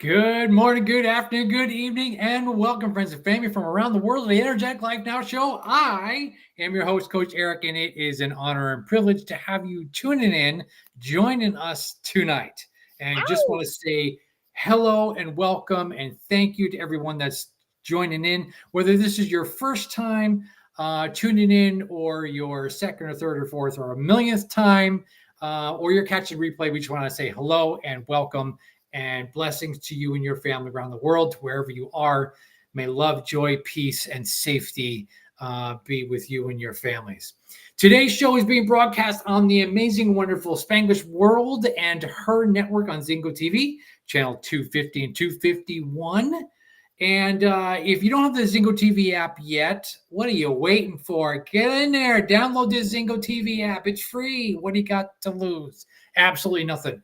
Good morning, good afternoon, good evening, and welcome, friends and family from around the world to the Energetic Life Now show. I am your host, Coach Eric, and it is an honor and privilege to have you tuning in, joining us tonight. And just want to say hello and welcome and thank you to everyone that's joining in, whether this is your first time tuning in or your second or third or fourth or a millionth time, or you're catching replay. We just want to say hello and welcome and blessings to you and your family around the world, wherever you are. May love, joy, peace, and safety be with you and your families. Today's show is being broadcast on the amazing, wonderful Spanglish World and Her Network on Zingo TV, channel 250 and 251. And if you don't have the Zingo TV app yet, what are you waiting for? Get in there, download the Zingo TV app. It's free. What do you got to lose? Absolutely nothing.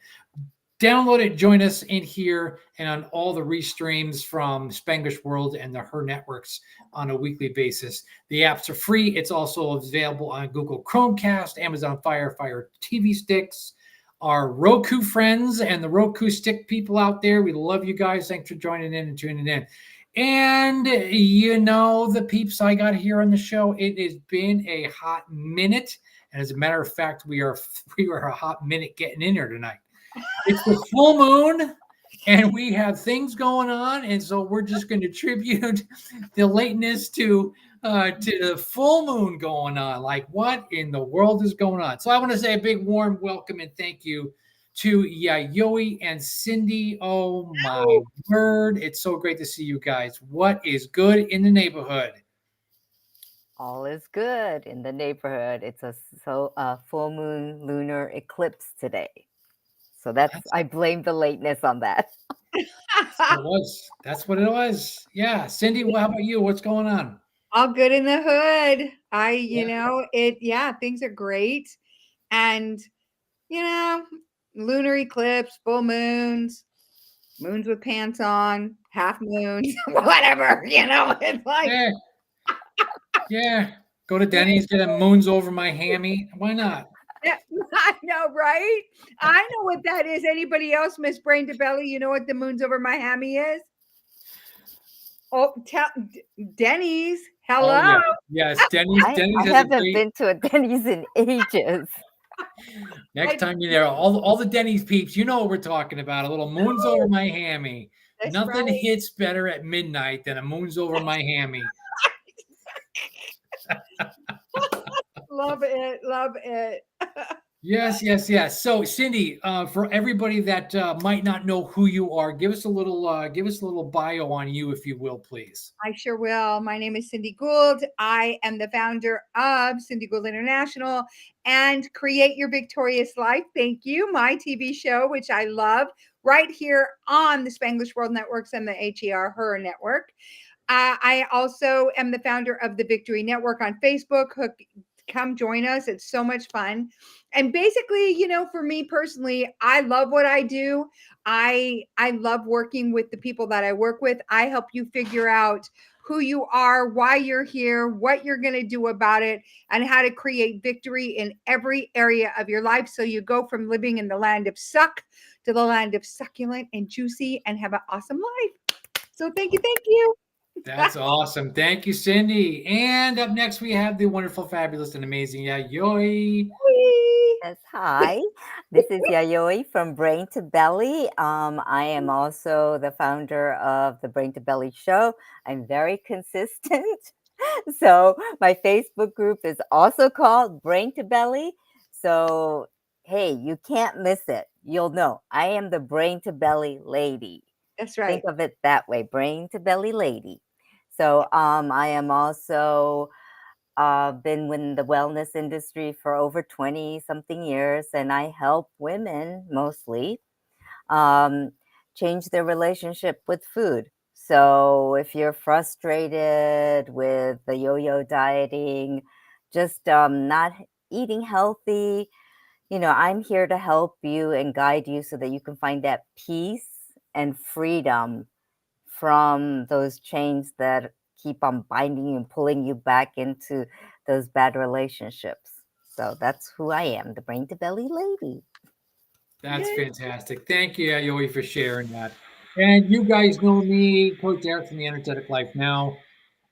Download it, join us in here and on all the restreams from Spanglish World and the Her Networks on a weekly basis. The apps are free. It's also available on Google Chromecast, Amazon Fire TV sticks, our Roku friends and the Roku stick people out there. We love you guys. Thanks for joining in and tuning in. And you know the peeps I got here on the show. It has been a hot minute. And as a matter of fact, we are a hot minute getting in here tonight. It's the full moon, and we have things going on, and so we're just going to tribute the lateness to the full moon going on. Like, what in the world is going on? So I want to say a big warm welcome and thank you to Yayoi and Cindy. Oh my word! It's so great to see you guys. What is good in the neighborhood? All is good in the neighborhood. It's a full moon lunar eclipse today. So I blame the lateness on that. That's what it was. That's what it was. Yeah. Cindy, how about you? What's going on? All good in the hood. Yeah. Things are great. And, you know, lunar eclipse, full moons, moons with pants on, half moons, whatever, it's like, Yeah. Yeah. Go to Denny's, get a moons over my hammy. Why not? I know, right? I know what that is. Anybody else, Miss Brain to Belly, you know what the moons over my hammy is? Oh, Denny's. Oh Hello. yeah. Yes. Denny's. I Denny's has a haven't great. been to a Denny's in ages. Next time you're there, all the Denny's peeps, you know what we're talking about. A little moons over my hammy. That's Nothing right. hits better at midnight than a moons over my hammy. Love it. Love it. Yes, yes, yes. So, Cindy, for everybody that might not know who you are, give us a little bio on you, if you will, please. I sure will. My name is Cindy Gould. I am the founder of Cindy Gould International and Create Your Victorious Life. Thank you. My TV show, which I love, right here on the Spanglish World Networks and the H.E.R. Her Network. I also am the founder of the Victory Network on Facebook. Come join us. It's so much fun. And basically, for me personally, I love what I do. I love working with the people that I work with. I help you figure out who you are, why you're here, what you're going to do about it, and how to create victory in every area of your life. So you go from living in the land of suck to the land of succulent and juicy and have an awesome life. So thank you. Thank you. That's awesome. Thank you, Cindy. And up next, we have the wonderful, fabulous, and amazing Yayoi. Yes, hi. This is Yayoi from Brain to Belly. I am also the founder of the Brain to Belly show. I'm very consistent. So my Facebook group is also called Brain to Belly. So, hey, you can't miss it. You'll know I am the Brain to Belly lady. That's right. Think of it that way, Brain to Belly lady. So I am also been in the wellness industry for over 20 something years, and I help women mostly change their relationship with food. So if you're frustrated with the yo-yo dieting, just not eating healthy, I'm here to help you and guide you so that you can find that peace and freedom from those chains that keep on binding you and pulling you back into those bad relationships. So that's who I am, the Brain to Belly lady. That's fantastic. Thank you, Yayoi, for sharing that. And you guys know me, Coach Eric from the Energetic Life Now.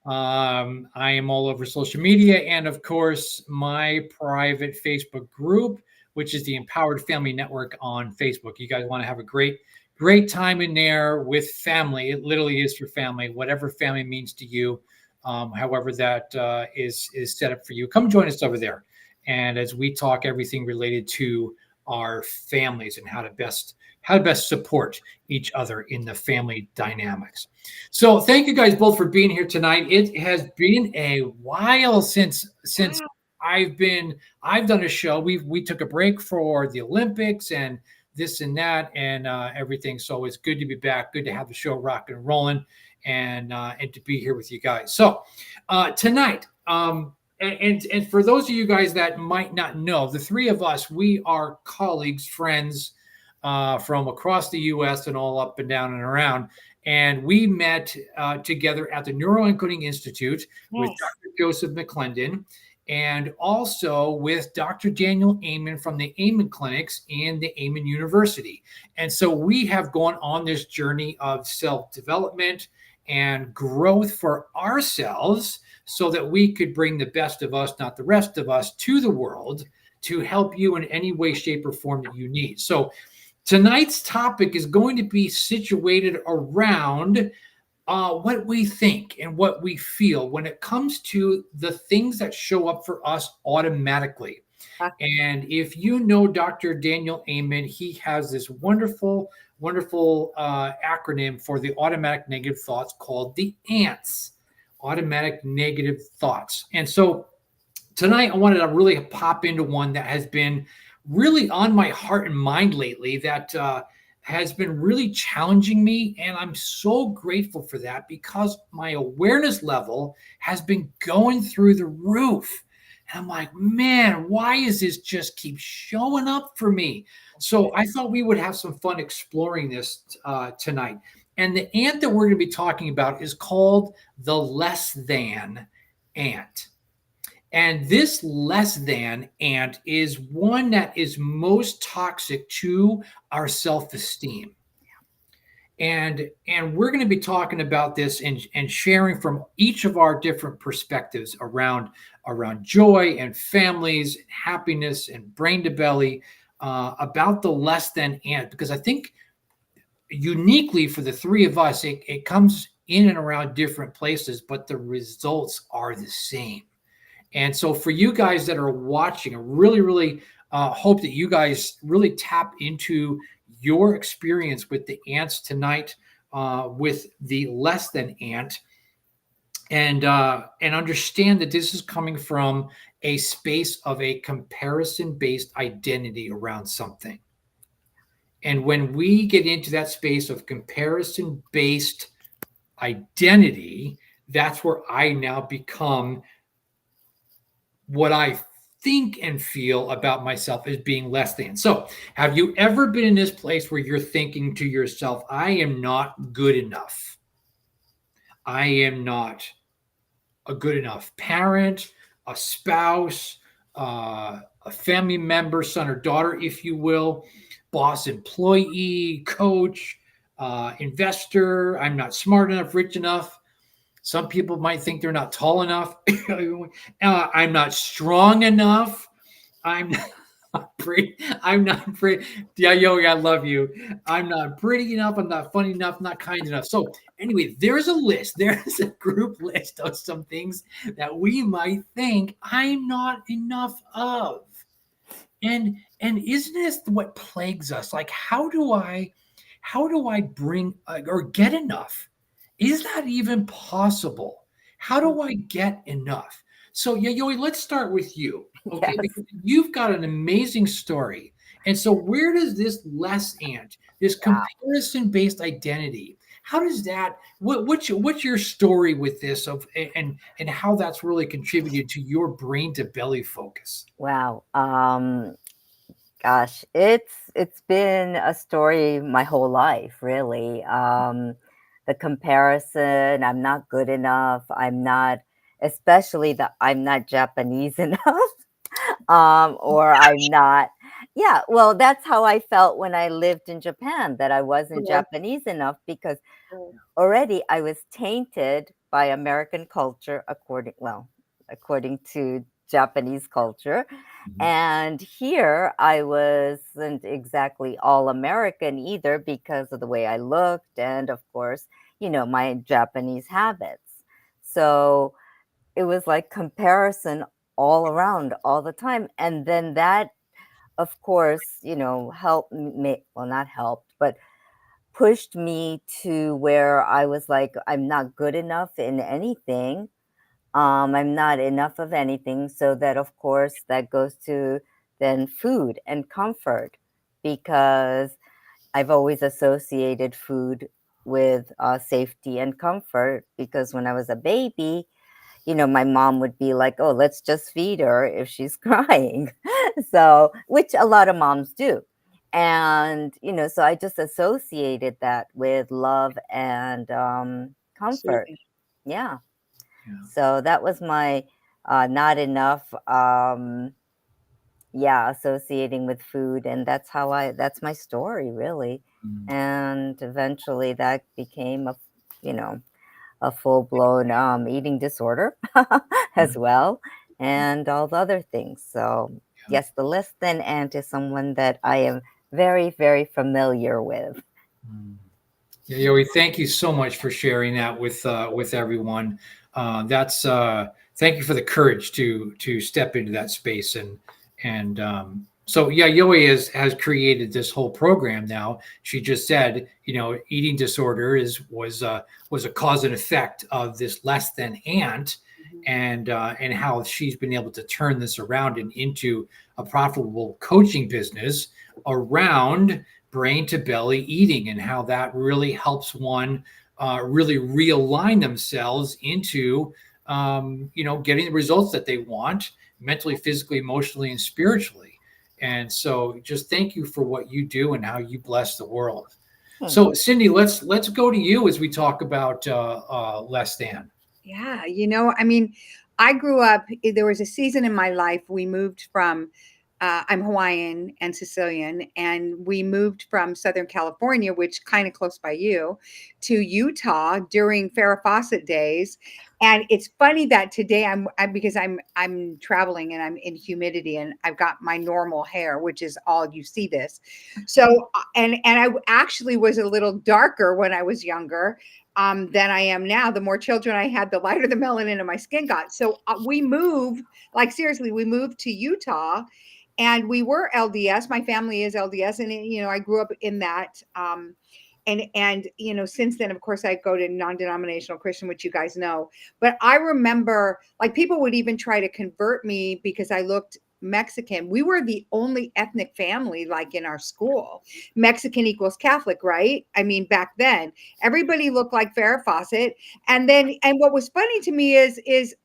I am all over social media and, of course, my private Facebook group, which is the Empowered Family Network on Facebook. You guys want to have a great time in there with family. It literally is for family, whatever family means to you, however that is set up for you. Come join us over there. And as we talk everything related to our families and how to best support each other in the family dynamics. So thank you guys both for being here tonight. It has been a while since Wow. I've done a show. We took a break for the Olympics and this and that and everything. So it's good to be back. Good to have the show rocking and rolling and to be here with you guys. So tonight, and for those of you guys that might not know, the three of us, we are colleagues, friends from across the U.S. and all up and down and around. And we met together at the Neuroencoding Institute with Yes. Dr. Joseph McClendon and also with Dr. Daniel Amen from the Amen Clinics and the Amen University. And so we have gone on this journey of self-development and growth for ourselves so that we could bring the best of us, not the rest of us, to the world to help you in any way, shape, or form that you need. So tonight's topic is going to be situated around what we think and what we feel when it comes to the things that show up for us automatically. Uh, And if you know Dr. Daniel Amen, he has this wonderful acronym for the automatic negative thoughts called the ANTS, automatic negative thoughts. And so tonight I wanted to really pop into one that has been really on my heart and mind lately that has been really challenging me. And I'm so grateful for that because my awareness level has been going through the roof. And I'm like, man, why is this just keep showing up for me? So I thought we would have some fun exploring this tonight. And the ant that we're going to be talking about is called the less than ant. And this less than ant is one that is most toxic to our self-esteem. And we're going to be talking about this and sharing from each of our different perspectives around joy and families, and happiness and brain to belly about the less than ant, because I think uniquely for the three of us, it comes in and around different places, but the results are the same. And so, for you guys that are watching, I really hope that you guys really tap into your experience with the ants tonight, with the less than ant, and understand that this is coming from a space of a comparison based identity around something. And when we get into that space of comparison based identity, that's where I now become what I think and feel about myself as being less than. So, have you ever been in this place where you're thinking to yourself, I am not good enough? I am not a good enough parent, a spouse, a family member, son or daughter, if you will, boss, employee, coach, investor. I'm not smart enough, rich enough. Some people might think they're not tall enough. I'm not strong enough. I'm not pretty. I'm not pretty. Yayoi, I love you. I'm not pretty enough. I'm not funny enough. Not kind enough. So anyway, there's a list. There's a group list of some things that we might think I'm not enough of. And isn't this what plagues us? Like, how do I bring or get enough? Is that even possible? How do I get enough? So, Yayoi, let's start with you, okay? Yes. Because you've got an amazing story. And so, where does this less ant, this Wow. comparison-based identity, how does that? What's your story with this of and how that's really contributed to your brain to belly focus? Wow. Gosh, it's been a story my whole life, really. The comparison, I'm not good enough. I'm not, especially the I'm not Japanese enough, or I'm not, Yeah, well, that's how I felt when I lived in Japan, that I wasn't Right. Japanese enough because Right. already I was tainted by American culture according to Japanese culture. Mhm. And here I wasn't exactly all American either because of the way I looked and of course, my Japanese habits. So it was like comparison all around all the time. And then that, of course, helped me, well, not helped, but pushed me to where I was like, I'm not good enough in anything. I'm not enough of anything. So that, of course, that goes to then food and comfort because I've always associated food with safety and comfort because when I was a baby, my mom would be like, "Oh, let's just feed her if she's crying." So, which a lot of moms do. And, so I just associated that with love and comfort. Soothing. Yeah. Yeah. So that was my not enough, yeah, associating with food. And that's my story, really. Mm. And eventually that became you know, a full-blown eating disorder Yeah. as well, and all the other things. So Yeah. yes, the less than ant is someone that I am very, very familiar with. Mm. Yeah, Yoi, thank you so much for sharing that with everyone. That's thank you for the courage to step into that space and so yeah, Yoi has created this whole program now. She just said, eating disorder was a cause and effect of this less than ant, Mhm. and how she's been able to turn this around and into a profitable coaching business around brain to belly eating and how that really helps one really realign themselves into getting the results that they want mentally, physically, emotionally, and spiritually. And so just thank you for what you do and how you bless the world. Hmm. So Cindy, let's go to you as we talk about less than. Yeah, I mean, I grew up, there was a season in my life we moved from, I'm Hawaiian and Sicilian, and we moved from Southern California, which kind of close by you, to Utah during Farrah Fawcett days. And it's funny that today because I'm traveling and I'm in humidity and I've got my normal hair, which is all you see this. So and I actually was a little darker when I was younger than I am now. The more children I had, the lighter the melanin in my skin got. So we moved, like seriously, we moved to Utah, and we were LDS. My family is LDS, and I grew up in that. And since then, of course, I go to non-denominational Christian, which you guys know. But I remember, like, people would even try to convert me because I looked Mexican. We were the only ethnic family, like in our school. Mexican equals Catholic, right? I mean, back then, everybody looked like Farrah Fawcett. And what was funny to me is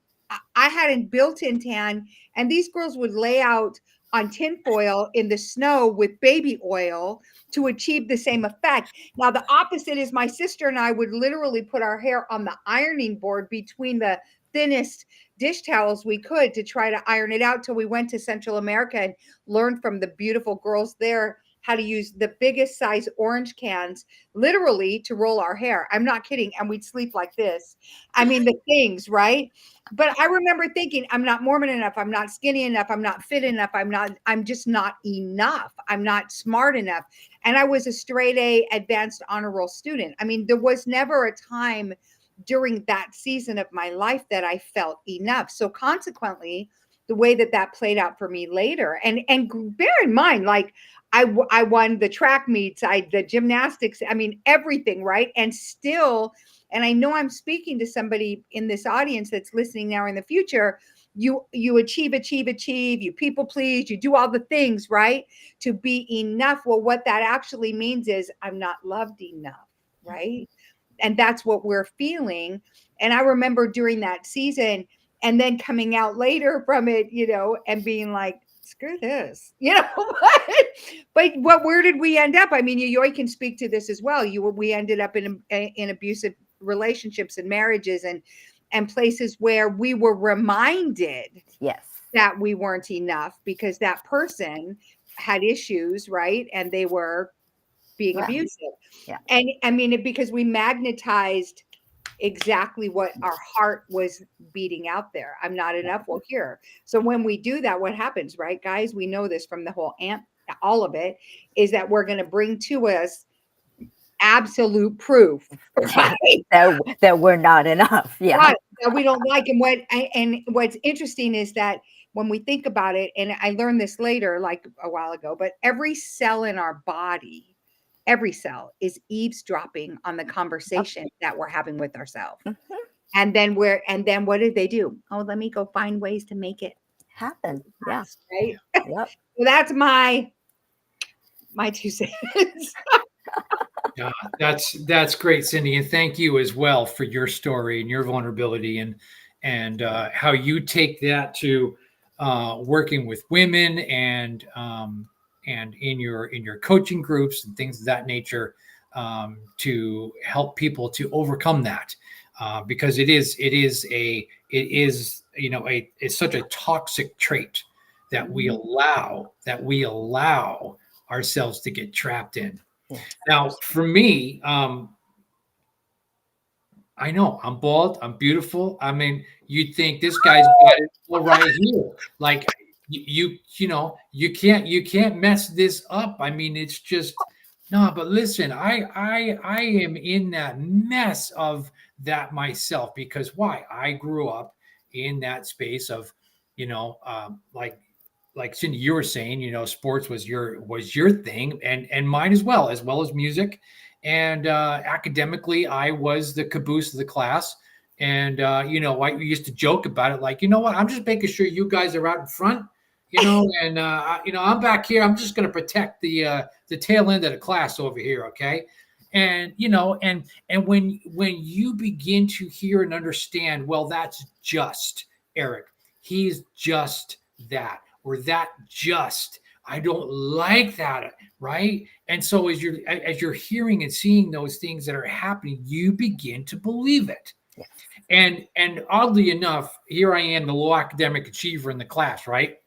I had a built-in tan, and these girls would lay out on tinfoil in the snow with baby oil to achieve the same effect. Now, the opposite is my sister and I would literally put our hair on the ironing board between the thinnest dish towels we could to try to iron it out till we went to Central America and learned from the beautiful girls there how to use the biggest size orange cans literally to roll our hair. I'm not kidding. And we'd sleep like this. I mean, the things, right? But I remember thinking, I'm not Mormon enough. I'm not skinny enough. I'm not fit enough. I'm just not enough. I'm not smart enough. And I was a straight A advanced honor roll student. I mean, there was never a time during that season of my life that I felt enough. So consequently, the way that played out for me later, and bear in mind, like I won the track meets, the gymnastics, I mean everything, right? And still, and I know I'm speaking to somebody in this audience that's listening now or in the future. You achieve, you people please, you do all the things, right? To be enough. Well, what that actually means is I'm not loved enough, right? And that's what we're feeling. And I remember during that season and then coming out later from it, and being like, screw this, but where did we end up? I mean, Yayoi can speak to this as well. We ended up in abusive relationships and marriages and places where we were reminded Yes. that we weren't enough because that person had issues, right? And they were being Right. abusive. Yeah. And I mean, because we magnetized exactly what our heart was beating out there. I'm not enough. Well, here. So when we do that, what happens, right, guys? We know this from the whole amp, all of it is that we're going to bring to us absolute proof, right? that we're not enough. Yeah. Right, that we don't like. And what's interesting is that when we think about it, and I learned this later, like a while ago, but every cell in our body, every cell is eavesdropping on the conversation that we're having with ourselves. Mhm. And then what did they do? Oh, let me go find ways to make it Happen. Yeah. last, right? Yep. So that's my 2 cents. Yeah, that's great, Cindy, and thank you as well for your story and your vulnerability and how you take that to working with women and in your coaching groups and things of that nature to help people to overcome that because it is it's such a toxic trait that we allow ourselves to get trapped in. Yes. Now, for me, I know I'm bald, I'm beautiful. I mean, you'd think this guy's got it all right here. Like you can't mess this up. I mean, it's just no. But listen, I am in that mess of that myself because why? I grew up in that space of, like Cindy, you were saying, sports was your thing, and mine as well as music, and academically, I was the caboose of the class, and I used to joke about it, like, you know what, I'm just making sure you guys are out in front, and I'm back here. I'm just going to protect the tail end of the class over here, okay? And when you begin to hear and understand, well, that's just Eric. He's just that or that just I don't like that, right? And so as you're hearing and seeing those things that are happening, you begin to believe it. Yes. And oddly enough, here I am, the low academic achiever in the class, right?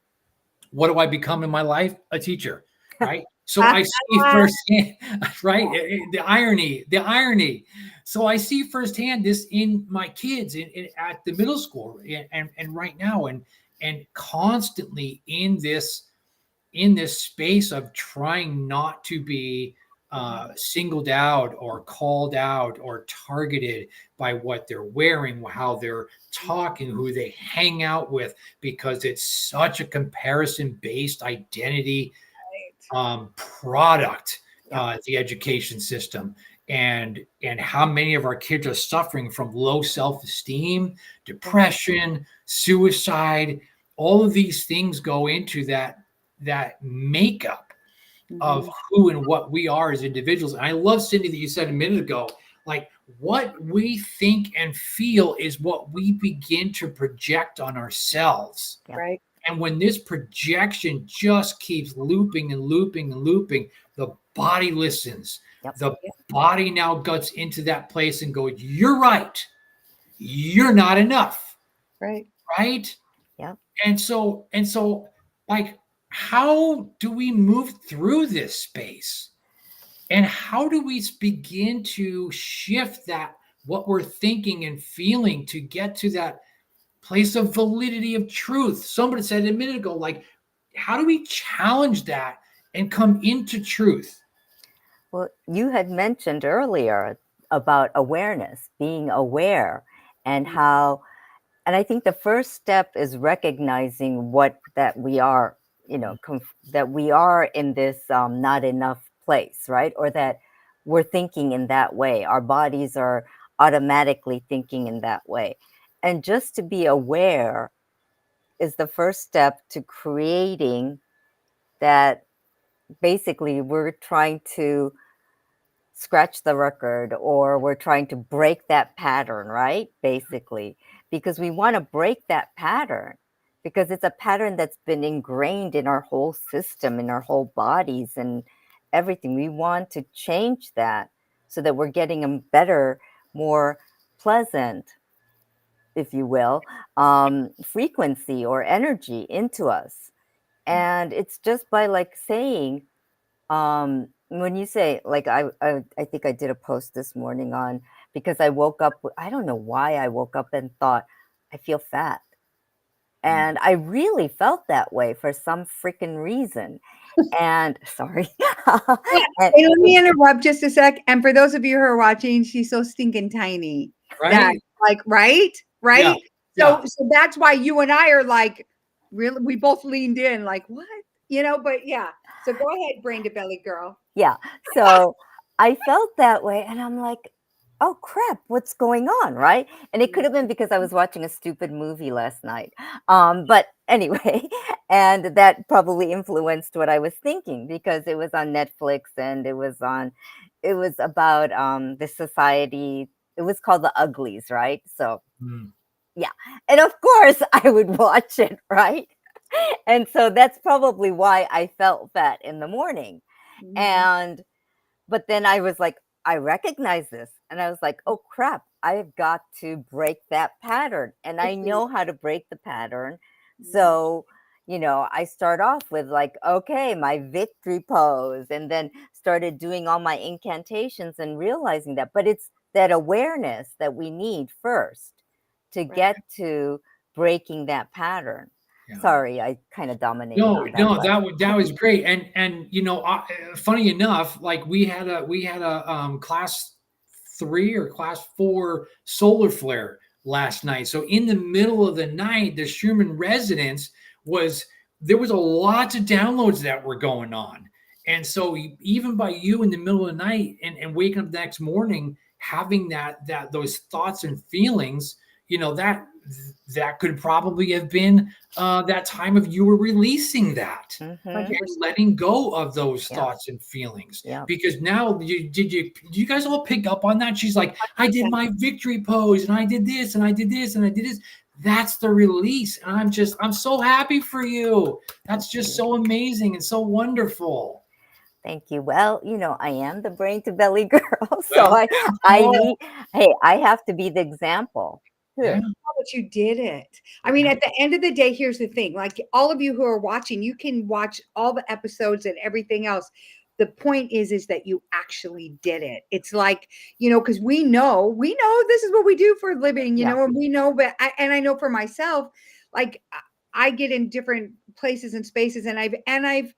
What do I become in my life? A teacher, right? So I see firsthand, right? The irony. So I see firsthand this in my kids at the middle school and right now, and constantly in this space of trying not to be singled out or called out or targeted by what they're wearing, how they're talking, who they hang out with, because it's such a comparison based identity product, the education system. And how many of our kids are suffering from low self-esteem, depression, suicide. All of these things go into that makeup of who and what we are as individuals. And I love, Cindy, that you said a minute ago, like what we think and feel is what we begin to project on ourselves. Right. And when this projection just keeps looping and looping and looping, the body listens. Yep. The body now gets into that place and goes, you're right. You're not enough. Right. Right. Yeah. And so, like, how do we move through this space? And how do we begin to shift that, what we're thinking and feeling, to get to that place of validity of truth? Somebody said a minute ago, like, how do we challenge that and come into truth? Well, you had mentioned earlier about awareness, being aware, and how, and I think the first step is recognizing that we are, that we are in this not enough place, right? Or that we're thinking in that way. Our bodies are automatically thinking in that way. And just to be aware is the first step to creating that. Basically, we're trying to scratch the record, or we're trying to break that pattern, right? Basically, because we want to break that pattern, because it's a pattern that's been ingrained in our whole system, in our whole bodies and everything. We want to change that so that we're getting a better, more pleasant, if you will, frequency or energy into us. And it's just by like saying, when you say, like, I think I did a post this morning on, because I woke up, I don't know why I woke up and thought, I feel fat. And I really felt that way for some freaking reason. And sorry. And Hey, let me interrupt just a sec. And for those of you who are watching, she's so stinking tiny. That Right? like right? Yeah. Right? Yeah. So that's why you and I are like really we both leaned in like what? But yeah. So go ahead, brain to belly girl. yeah. So I felt that way. And I'm like, oh crap, what's going on? Right. And it could have been because I was watching a stupid movie last night. But anyway, and that probably influenced what I was thinking because it was on Netflix and it was about the society. It was called The Uglies, right? So Mm. yeah. And of course I would watch it, right? And so that's probably why I felt fat in the morning. Mhm. And but then I was like, I recognize this. And I was like, oh crap, I've got to break that pattern. And I Agreed. know how to break the pattern. Mhm. So, I start off with like, okay, my victory pose, and then started doing all my incantations and realizing that. But it's that awareness that we need first to Right. get to breaking that pattern. Yeah. Sorry, I kind of dominated No, on that, no, but that was great, and funny enough, like we had a class 3 or class 4 solar flare last night. So in the middle of the night, the Schumann resonance was there was a lot of downloads that were going on, and so even by you in the middle of the night and waking up the next morning, having that those thoughts and feelings, that could probably have been that time of you were releasing that mm-hmm, and 100%. letting go of those yeah, thoughts and feelings. yeah. Because now, did you guys all pick up on that? She's like, I did my victory pose, and I did this, and I did this, and I did this. That's the release, and I'm so happy for you. That's just so amazing and so wonderful. Thank you. Well, I am the brain to belly girl, so Well, I oh, need. Hey, I have to be the example yeah, too. But you did it. I mean, yeah, at the end of the day, here's the thing. Like all of you who are watching, you can watch all the episodes and everything else. The point is that you actually did it. It's like, because we know this is what we do for a living, Yeah. and we know, but I know for myself, like I get in different places and spaces and I've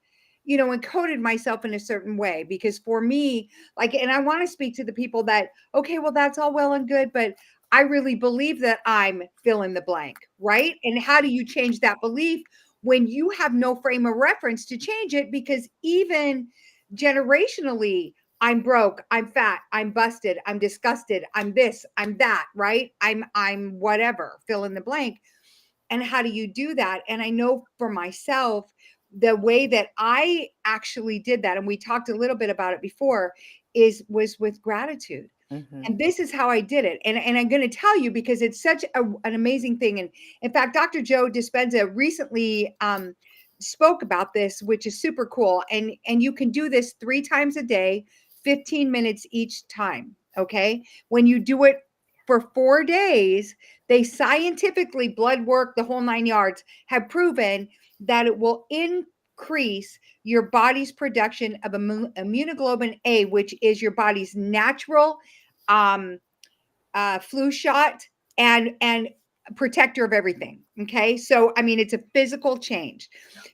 encoded myself in a certain way because for me, like, and I want to speak to the people that, okay, well, that's all well and good, but I really believe that I'm fill in the blank, right? And how do you change that belief when you have no frame of reference to change it? Because even generationally, I'm broke, I'm fat, I'm busted, I'm disgusted, I'm this, I'm that, right? I'm whatever, fill in the blank. And how do you do that? And I know for myself, the way that I actually did that, and we talked a little bit about it before, was with gratitude. Hmm. And this is how I did it. And I'm going to tell you because it's such an amazing thing. And in fact, Dr. Joe Dispenza recently spoke about this, which is super cool. And you can do this 3 times a day, 15 minutes each time. Okay. When you do it for 4 days, they scientifically, blood work, the whole 9 yards, have proven that it will increase your body's production of immunoglobulin A, which is your body's natural um, flu shot and protector of everything. Okay, so I mean, it's a physical change.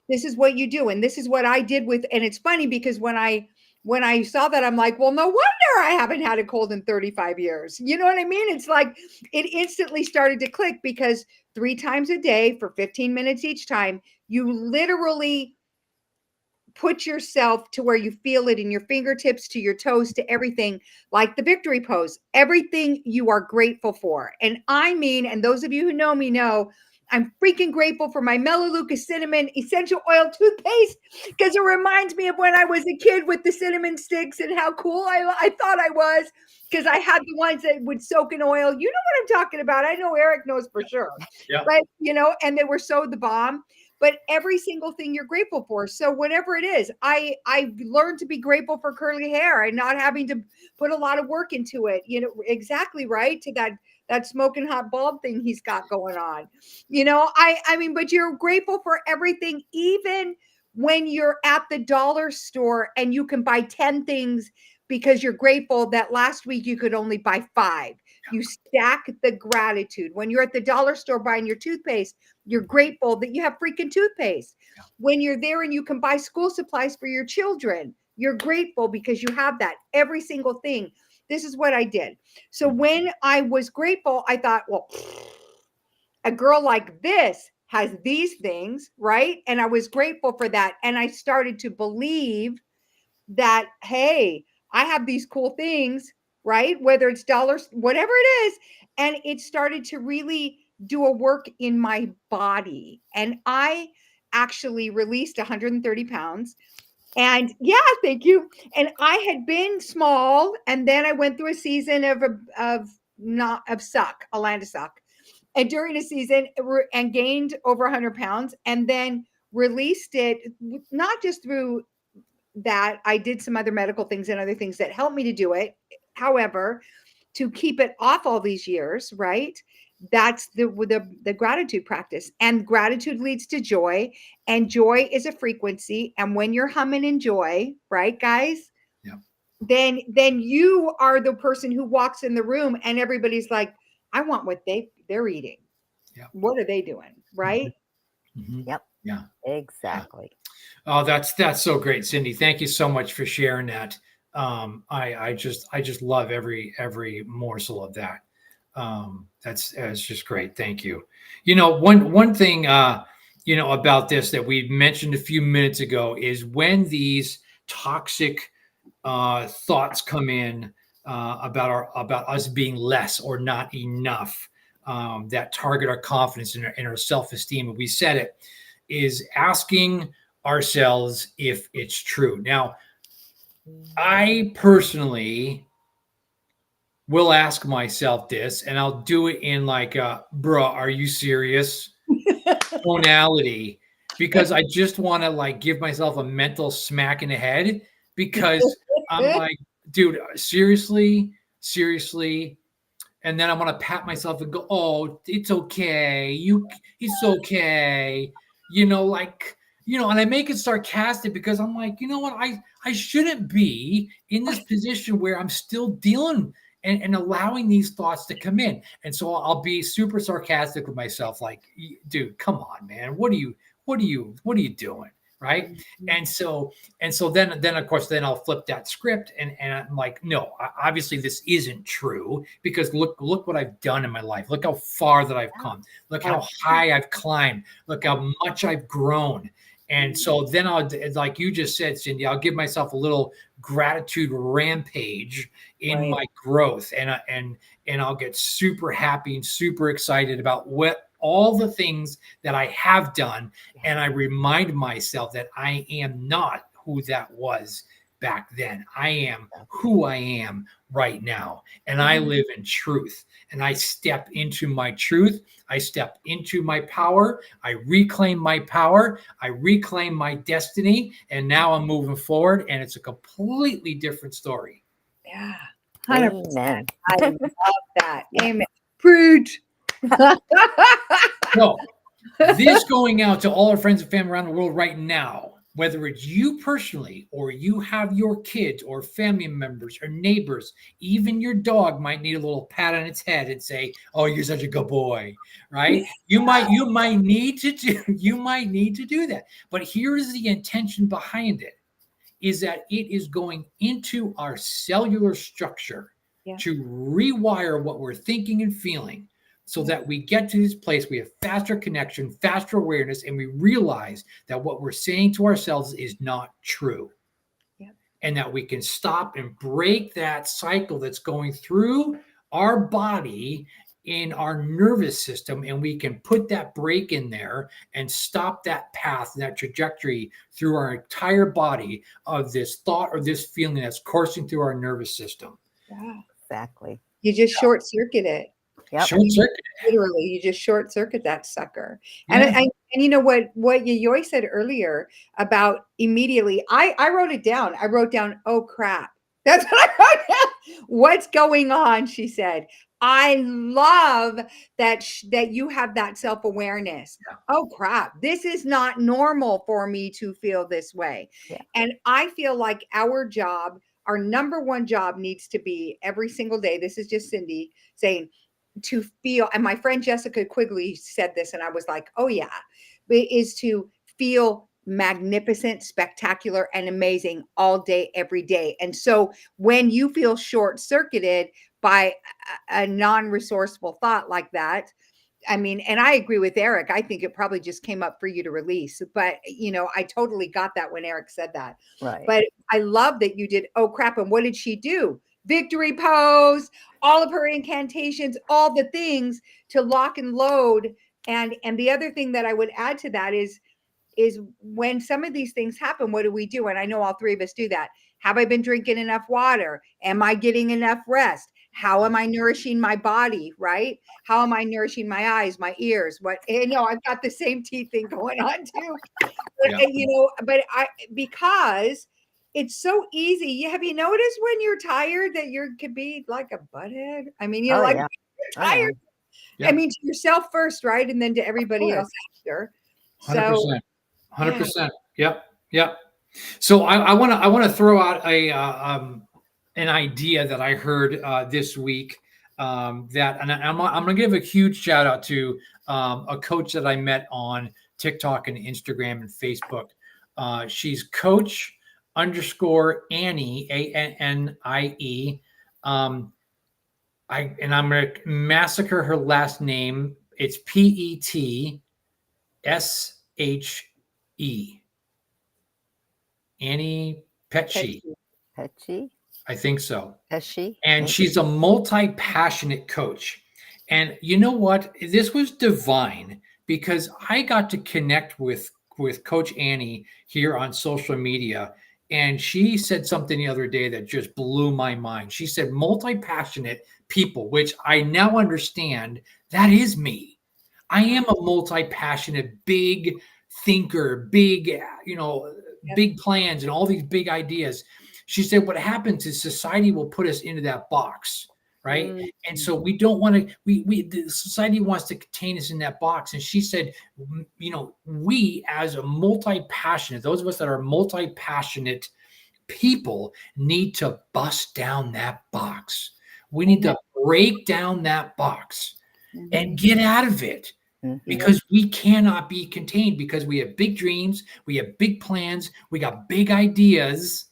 This is what you do, and this is what I did with. And it's funny because when I saw that, I'm like, well, no wonder I haven't had a cold in 35 years. You know what I mean? It's like it instantly started to click because 3 times a day for 15 minutes each time, you literally put yourself to where you feel it in your fingertips to your toes to everything, like the victory pose, everything you are grateful for. And I mean, and those of you who know me know, I'm freaking grateful for my Melaleuca cinnamon essential oil toothpaste because it reminds me of when I was a kid with the cinnamon sticks and how cool I thought I was because I had the ones that would soak in oil. You know what I'm talking about. I know Eric knows for sure. yeah. But, and they were so the bomb. but every single thing you're grateful for. So whatever it is, I learned to be grateful for curly hair and not having to put a lot of work into it. You know, exactly right, to that smoking hot bald thing he's got going on. You know, I mean, but you're grateful for everything, even when you're at the dollar store and you can buy 10 things because you're grateful that last week you could only buy 5. You stack the gratitude. When you're at the dollar store buying your toothpaste, you're grateful that you have freaking toothpaste. When you're there and you can buy school supplies for your children, you're grateful because you have that. Every single thing. This is what I did. So when I was grateful, I thought, well, a girl like this has these things, right? And I was grateful for that. And I started to believe that, hey, I have these cool things, right? Whether it's dollars, whatever it is. And it started to really do a work in my body. And I actually released 130 pounds. And yeah, thank you. And I had been small, and then I went through a season of not of suck, a land of suck, and during a season and gained over 100 pounds, and then released it, not just through that. I did some other medical things and other things that helped me to do it. However, to keep it off all these years, right? That's the gratitude practice. And gratitude leads to joy, and joy is a frequency. And when you're humming in joy, right, guys? Yeah. Then you are the person who walks in the room and everybody's like, I want what they're eating. Yeah. What are they doing? Right? Mm-hmm. Yep. Yeah. Exactly. Oh, that's so great, Cindy. Thank you so much for sharing that. I just love every morsel of that. That's just great. Thank you. You know, one thing you know about this that we mentioned a few minutes ago is when these toxic thoughts come in about us being less or not enough, that target our confidence and our self-esteem. And we said it is asking ourselves if it's true. Now, I personally will ask myself this, and I'll do it in like a bruh, are you serious tonality, because I just want to like give myself a mental smack in the head, because I'm like, dude, seriously. And then I want to pat myself and go, oh, it's okay. It's okay. You know, like, you know, and I make it sarcastic because I'm like, you know what? I shouldn't be in this position where I'm still dealing and allowing these thoughts to come in. And so I'll be super sarcastic with myself, like, dude, come on, man. What are you doing? Right. And so then of course, then I'll flip that script and I'm like, no, obviously this isn't true, because look what I've done in my life. Look how far that I've come. Look how high I've climbed. Look how much I've grown. And so then I'll, like you just said, Cindy, I'll give myself a little gratitude rampage in my growth, and I'll get super happy and super excited about what all the things that I have done. And I remind myself that I am not who that was back then. I am who I am right now. And I live in truth. And I step into my truth. I step into my power. I reclaim my power. I reclaim my destiny. And now I'm moving forward. And it's a completely different story. Yeah. 100%. Amen. I love that. Amen. Preach. So this going out to all our friends and family around the world right now, whether it's you personally or you have your kids or family members or neighbors, even your dog might need a little pat on its head and say, oh, you're such a good boy, right? You might need to do that. But here's the intention behind it, is that it is going into our cellular structure to rewire what we're thinking and feeling, so that we get to this place, we have faster connection, faster awareness, and we realize that what we're saying to ourselves is not true. And that we can stop and break that cycle that's going through our body in our nervous system, and we can put that break in there and stop that path, that trajectory through our entire body of this thought or this feeling that's coursing through our nervous system. Yeah. Exactly. You just short circuit it. Yep. Short circuit. Literally, you just short circuit that sucker. Yeah. And And you know what Yayoi said earlier about immediately, I wrote it down. I wrote down, oh crap. That's what I wrote down. What's going on? She said. I love that you have that self-awareness. Yeah. Oh crap. This is not normal for me to feel this way. Yeah. And I feel like our number one job needs to be every single day. This is just Cindy saying, to feel, and my friend Jessica Quigley said this, and I was like, oh yeah, is to feel magnificent, spectacular, and amazing all day, every day. And so when you feel short circuited by a non-resourceful thought like that, I mean, and I agree with Eric. I think it probably just came up for you to release, but I totally got that when Eric said that. Right. But I love that you did. Oh crap. And what did she do? Victory pose, all of her incantations, all the things to lock and load. And the other thing that I would add to that is when some of these things happen, what do we do? And I know all three of us do that. Have I been drinking enough water? Am I getting enough rest? How am I nourishing my body? Right? How am I nourishing my eyes, my ears? I've got the same teeth thing going on too. Yeah. But because it's so easy. Have you noticed when you're tired that you could be like a butthead? I mean, Oh, like yeah. you're Oh, yeah. tired. Yeah. I mean, to yourself first, right? And then to everybody else after. 100%. Yeah. 100%. Yep. Yep. So I want to throw out an idea that I heard this week, I'm going to give a huge shout out to a coach that I met on TikTok and Instagram and Facebook. She's Coach _ Annie, ANNIE. I'm going to massacre her last name. It's PETSHE. Annie Petche. Petche? I think so. Pesci? And she's a multi-passionate coach. And you know what? This was divine because I got to connect with Coach Annie here on social media. And she said something the other day that just blew my mind. She said, multi-passionate people, which I now understand that is me. I am a multi-passionate, big thinker, big, big plans and all these big ideas. She said, what happens is society will put us into that box, right? Mm-hmm. And so we don't want to, the society wants to contain us in that box. And she said, we as a multi-passionate, those of us that are multi-passionate people need to bust down that box. We need to break down that box and get out of it. Because we cannot be contained because we have big dreams, we have big plans, we got big ideas,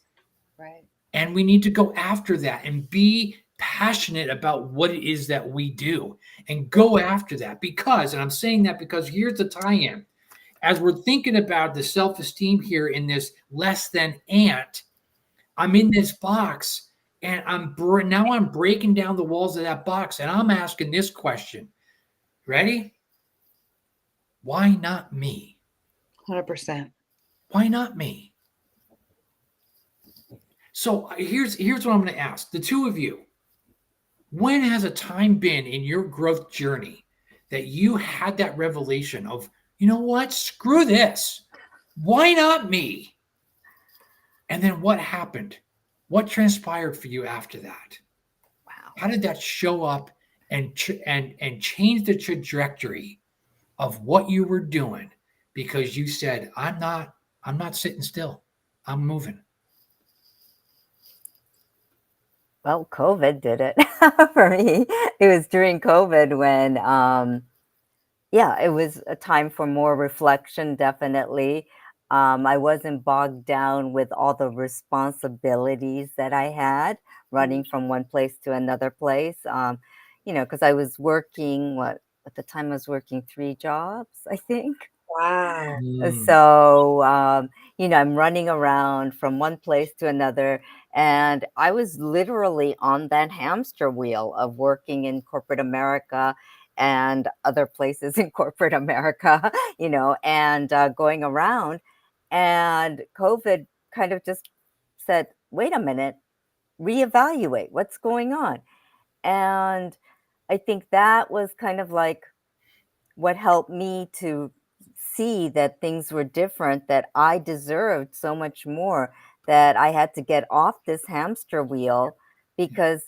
right? And we need to go after that and be passionate about what it is that we do and go after that. Because, and I'm saying that because here's the tie-in. As we're thinking about the self-esteem here in this less than ant, I'm in this box and I'm breaking down the walls of that box and I'm asking this question. Ready? Why not me? 100%. Why not me? So here's what I'm going to ask the two of you. When has a time been in your growth journey that you had that revelation of, you know what? Screw this. Why not me? And then what happened? What transpired for you after that? Wow. How did that show up and change the trajectory of what you were doing? Because you said, I'm not sitting still. I'm moving. Well, COVID did it for me. It was during COVID when, it was a time for more reflection, definitely. I wasn't bogged down with all the responsibilities that I had running from one place to another place. Because I was working, at the time I was working 3 jobs, I think. Wow. So, I'm running around from one place to another, and I was literally on that hamster wheel of working in corporate America and other places in corporate America, and going around. And COVID kind of just said, wait a minute, reevaluate what's going on. And I think that was kind of like what helped me to see that things were different, that I deserved so much more, that I had to get off this hamster wheel because,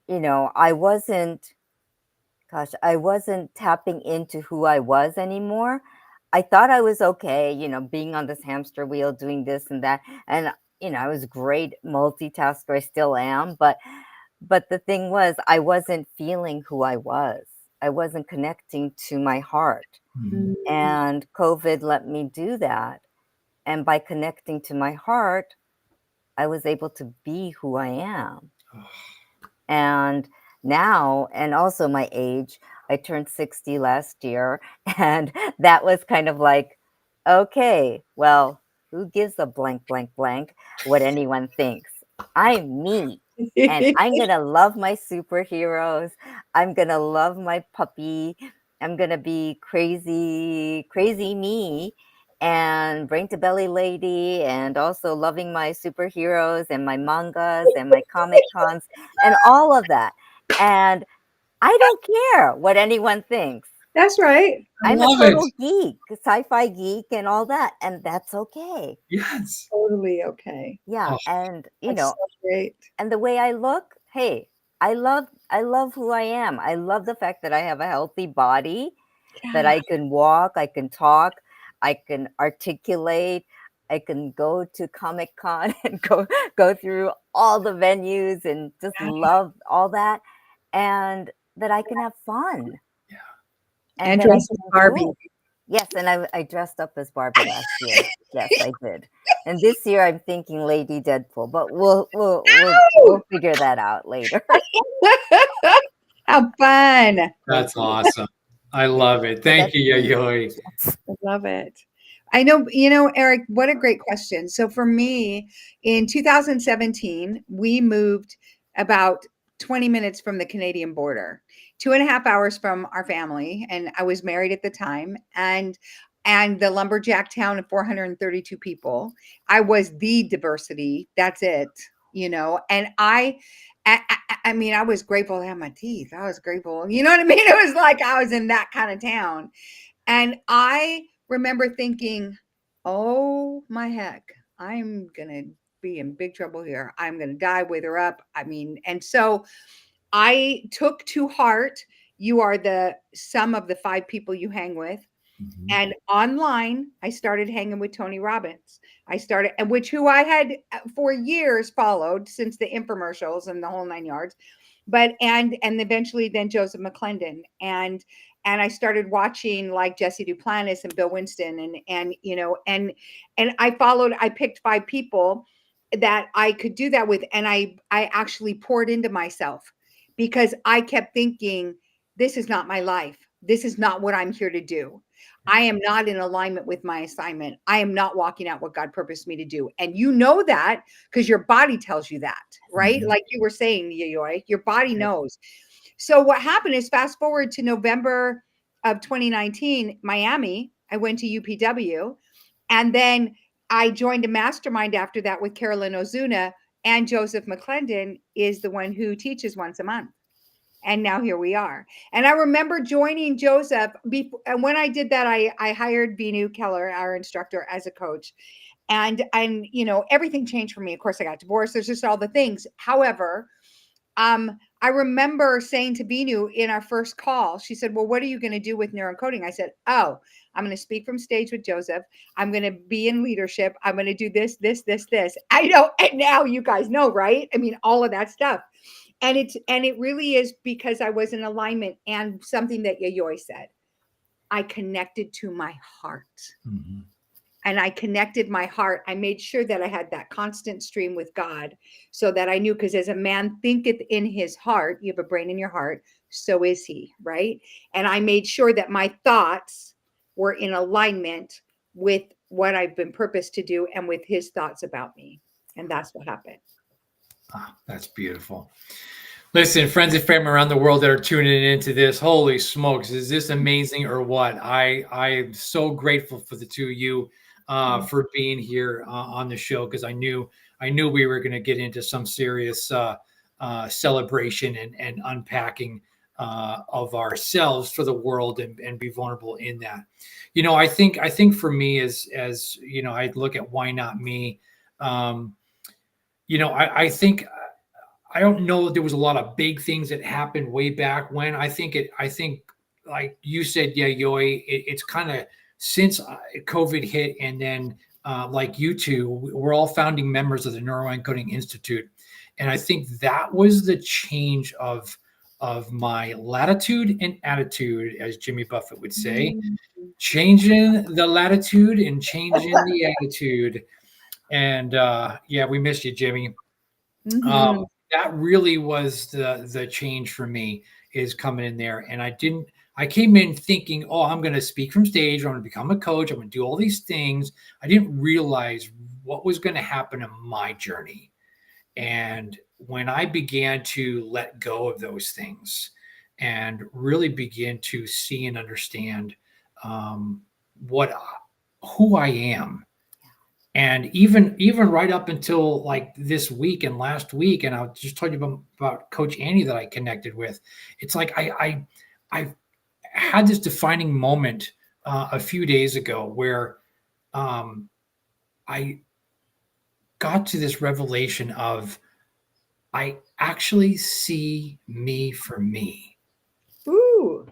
I wasn't, I wasn't tapping into who I was anymore. I thought I was okay, being on this hamster wheel, doing this and that. And, I was great multitasker. I still am. But the thing was, I wasn't feeling who I was. I wasn't connecting to my heart. Mhm. And COVID let me do that. And by connecting to my heart, I was able to be who I am. And now, and also my age, I turned 60 last year. And that was kind of like, okay, well, who gives a blank, blank, blank what anyone thinks? I'm me. And I'm going to love my superheroes. I'm going to love my puppy. I'm going to be crazy, crazy me and brain to belly lady, and also loving my superheroes and my mangas and my comic cons and all of that. And I don't care what anyone thinks. That's right. I I'm a love total it. geek, sci-fi geek and all that. And that's okay. Yes. Totally okay. Yeah. Oh, And, That's so great. and the way I look, hey, I love who I am. I love the fact that I have a healthy body, that Yeah. I can walk, I can talk, I can articulate, I can go to Comic Con and go through all the venues and just love all that, and that I can have fun, yeah. and And that I dress as can Barbie. enjoy. Yes, and I dressed up as Barbie last year. Yes, I did. And this year I'm thinking Lady Deadpool, but we'll figure that out later. How fun. That's awesome. I love it. But Thank that's you, me. Yayoi. I love it. I know, Eric, what a great question. So for me, in 2017, we moved about 20 minutes from the Canadian border, 2.5 hours from our family. And I was married at the time. And the lumberjack town of 432 people. I was the diversity. That's it, And I mean, I was grateful to have my teeth. I was grateful. You know what I mean? It was like I was in that kind of town. And I remember thinking, oh my heck, I'm going to be in big trouble here. I'm going to die, wither up. I mean, and so I took to heart, you are the sum of the 5 people you hang with. Mhm. And online, I started hanging with Tony Robbins. I started, and which who I had for years followed since the infomercials and the whole 9 yards, but and eventually then Joseph McClendon, and I started watching like Jesse Duplantis and Bill Winston, and I picked 5 people that I could do that with, and I actually poured into myself because I kept thinking, this is not my life. This is not what I'm here to do. I am not in alignment with my assignment. I am not walking out what God purposed me to do. And you know that because your body tells you that, right? Mhm. Like you were saying, Yayoi, your body knows. So what happened is fast forward to November of 2019, Miami, I went to UPW, and then I joined a mastermind after that with Carolyn Ozuna, and Joseph McClendon is the one who teaches once a month. And now here we are. And I remember joining Joseph. And when I did that, I hired Vinu Keller, our instructor, as a coach. And everything changed for me. Of course, I got divorced. There's just all the things. However, I remember saying to Vinu in our first call, she said, well, what are you going to do with neurocoding? I said, oh, I'm going to speak from stage with Joseph. I'm going to be in leadership. I'm going to do this, this, this, this. I know. And now you guys know, right? I mean, all of that stuff. And it really is because I was in alignment, and something that Yayoi said, I connected to my heart. Mhm. And I connected my heart. I made sure that I had that constant stream with God so that I knew, because as a man thinketh in his heart, you have a brain in your heart, so is he, right? And I made sure that my thoughts were in alignment with what I've been purposed to do and with his thoughts about me. And that's what happened. Ah, that's beautiful. Listen, friends and family around the world that are tuning into this, holy smokes, is this amazing or what? I am so grateful for the two of you for being here on the show, because I knew we were going to get into some serious celebration and unpacking of ourselves for the world, and be vulnerable in that. I think for me, as I look at why not me. I think I don't know. There was a lot of big things that happened way back when. I think like you said, yeah, Yoi. It's kind of since COVID hit, and then like you two, we're all founding members of the Neuroencoding Institute, and I think that was the change of my latitude and attitude, as Jimmy Buffett would say, changing the latitude and changing the attitude. And yeah, we miss you, Jimmy. Mhm. That really was the change for me, is coming in there. And I came in thinking, oh, I'm going to speak from stage, I'm going to become a coach, I'm going to do all these things. I didn't realize what was going to happen in my journey. And when I began to let go of those things and really begin to see and understand what who I am, and even right up until like this week and last week, and I just told you about Coach Annie that I connected with. It's like I had this defining moment a few days ago where um, I got to this revelation of I actually see me for me, Ooh,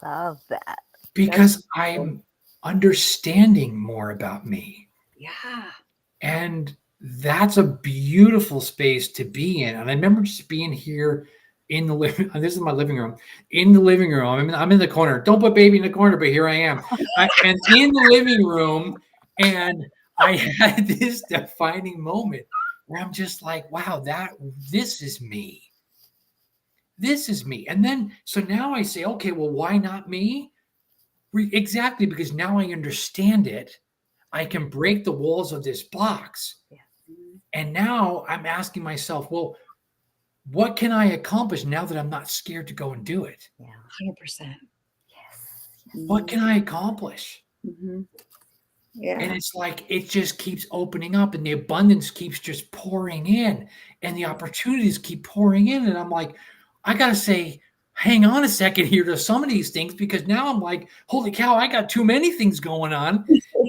Love that. because cool. I'm understanding more about me. Yeah. And that's a beautiful space to be in. And I remember just being here in the living. This is my living room. In the living room, I'm in the corner. Don't put baby in the corner, but here I am. And in the living room, and I had this defining moment where I'm just like, wow, this is me. This is me. And then so now I say, okay, well, why not me? Exactly, because now I understand it. I can break the walls of this box. Yeah. And now I'm asking myself, well, what can I accomplish now that I'm not scared to go and do it? Yeah. 100%. Yes. What can I accomplish? Mm-hmm. And Yeah. it's like it just keeps opening up, and the abundance keeps just pouring in, and the opportunities keep pouring in. And I'm like, I got to say, hang on a second here to some of these things, because now I'm like, holy cow, I got too many things going on.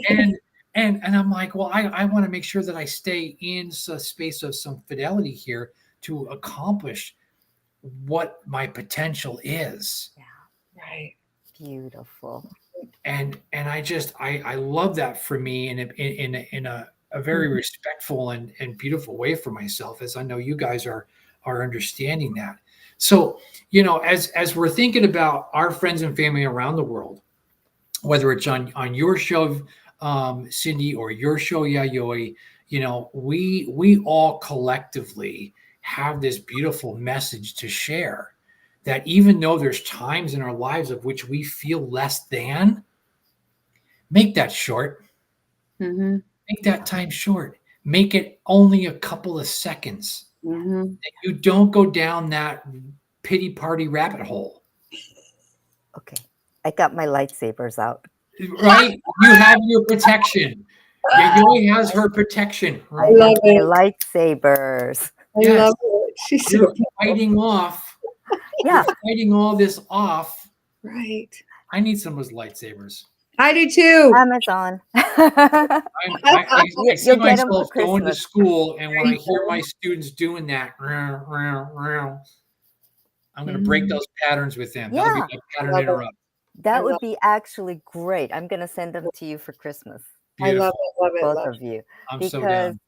And and I'm like, well, I want to make sure that I stay in a space of some fidelity here to accomplish what my potential is. Yeah. Right. Beautiful. And I love that for me in a very respectful and beautiful way for myself, as I know you guys are understanding that. So, as we're thinking about our friends and family around the world, whether it's on your show, Cindy, or your show, Yayoi, we all collectively have this beautiful message to share, that even though there's times in our lives of which we feel less than, make that short. Mm-hmm. Make that time short. Make it only a couple of seconds. Mm-hmm. You don't go down that pity party rabbit hole, Okay. I got my lightsabers out. right? You have your protection. Yayoi has her protection, I right? love My it. lightsabers. I Yes, love it. She's so you're cute. fighting off. You're Yeah. fighting all this off. Right. I need some of those lightsabers. I do too. Amazon. I see You'll get them for myself going to Christmas. school, and when I Very hear cool. my students doing that, I'm going to break Mhm. those patterns with them. That'll be Yeah. my pattern Love it. interrupt. That I would love be actually great. I'm going to send them to you for Christmas, I love Beautiful. it. Love it. both Love of you, I'm so because down.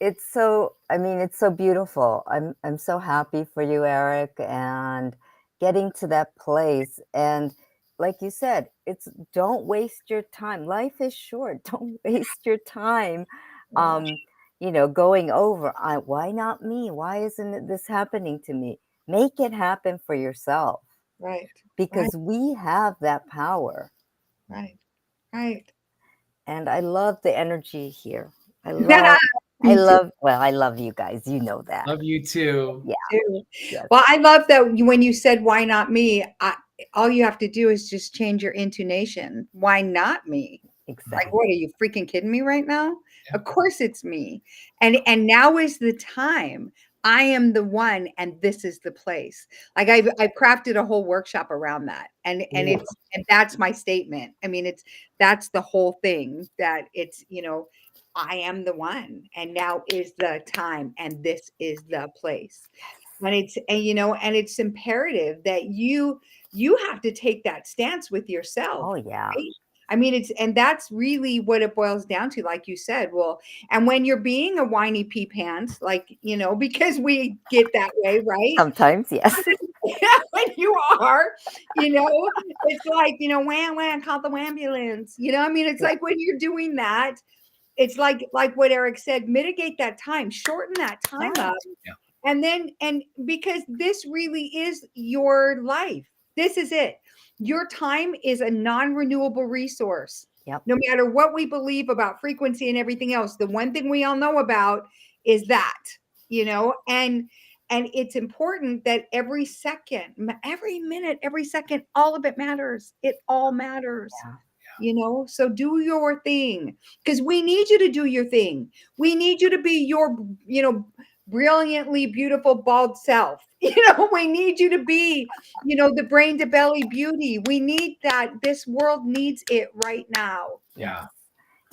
it's so, I mean, it's so beautiful. I'm so happy for you, Eric, and getting to that place. And like you said, it's don't waste your time. Life is short. Don't waste your time. it. Going over, why not me? Why isn't this happening to me? Make it happen for yourself, Right. because we have that power. Right. Right. And I love the energy here. I Me too. love you guys. You know that. Love you too. Yeah. Too. Yes. Well, I love that when you said why not me, all you have to do is just change your intonation. Why not me? Exactly. Like, what are you freaking kidding me right now? Yeah. Of course it's me. And now is the time. I am the one, and this is the place. Like I've crafted a whole workshop around that, and Ooh. that's my statement. I mean, that's the whole thing. That it's, I am the one, and now is the time, and this is the place. And it's imperative that you have to take that stance with yourself. Oh, yeah. Right? I mean, and that's really what it boils down to, like you said. Well, and when you're being a whiny pea pants, like, because we get that way, right? Sometimes, yes. When you are, it's like, wham, wham, call the ambulance. I mean, it's Yeah. like when you're doing that, it's like what Eric said, mitigate that time, shorten that time Right. up. Yeah. And because this really is your life. This is it. Your time is a non-renewable resource. Yep. No matter what we believe about frequency and everything else, the one thing we all know about is that, and it's important that every second, every minute, every second, all of it matters. It all matters. So do your thing, because we need you to do your thing. We need you to be your, brilliantly beautiful bald self. We need you to be, the brain to belly beauty. We need that. This world needs it right now. Yeah.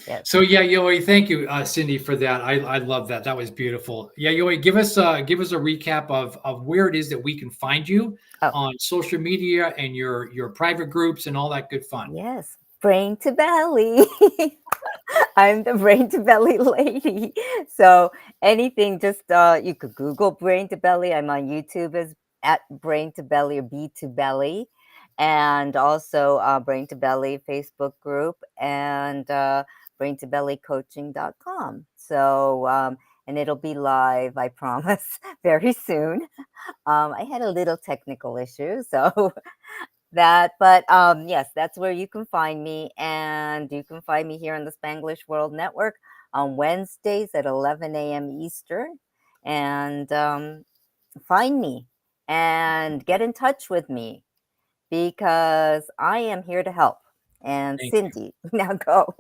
Yes. So yeah, Yayoi, thank you, Cindy, for that. I love that. That was beautiful. Yeah, Yayoi, give us a recap of where it is that we can find you on social media and your private groups and all that good fun. Yes. Brain to belly. I'm the brain to belly lady. So anything, just you could Google brain to belly. I'm on YouTube as at brain to belly or B to belly, and also brain to belly Facebook group and brain to belly coaching.com. So and it'll be live, I promise, very soon. I had a little technical issue, so but yes, that's where you can find me, and you can find me here on the Spanglish World Network on Wednesdays at 11 a.m. Eastern, and find me and get in touch with me because I am here to help. And Thank you. Cindy, now go.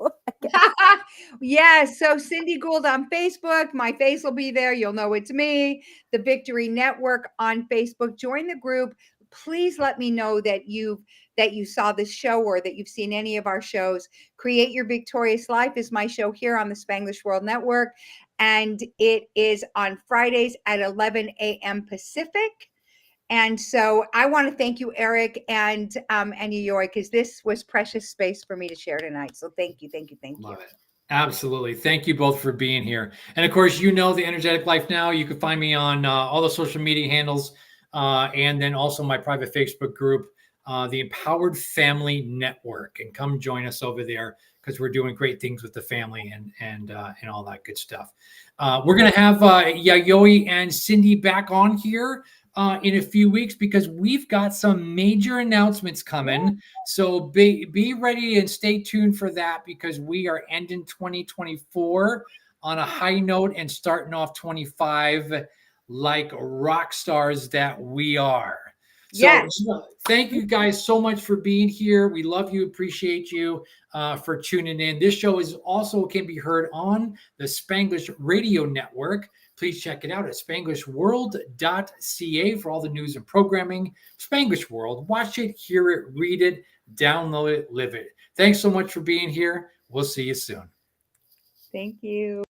Yes. So Cindy Gould on Facebook. My face will be there. You'll know it's me. The Victory Network on Facebook. Join the group. Please let me know that you saw this show or that you've seen any of our shows. Create Your Victorious Life is my show here on the Spanglish World Network, and it is on Fridays at 11 a.m. Pacific. And so I want to thank you, Eric and Yayoi, because this was precious space for me to share tonight. So thank you, thank you, thank you. Love it. Absolutely. Thank you both for being here. And of course, the Energetic Life Now. You can find me on all the social media handles and then also my private Facebook group, the Empowered Family Network. And come join us over there because we're doing great things with the family and all that good stuff. We're going to have Yayoi and Cindy back on here in a few weeks because we've got some major announcements coming. So be ready and stay tuned for that because we are ending 2024 on a high note and starting off 25 like rock stars that we are. Yes. So thank you guys so much for being here. We love you, appreciate you for tuning in. This show is also can be heard on the Spanglish Radio Network. Please check it out at spanglishworld.ca for all the news and programming. Spanglish World. Watch it, hear it, read it, download it, live it. Thanks so much for being here. We'll see you soon. Thank you.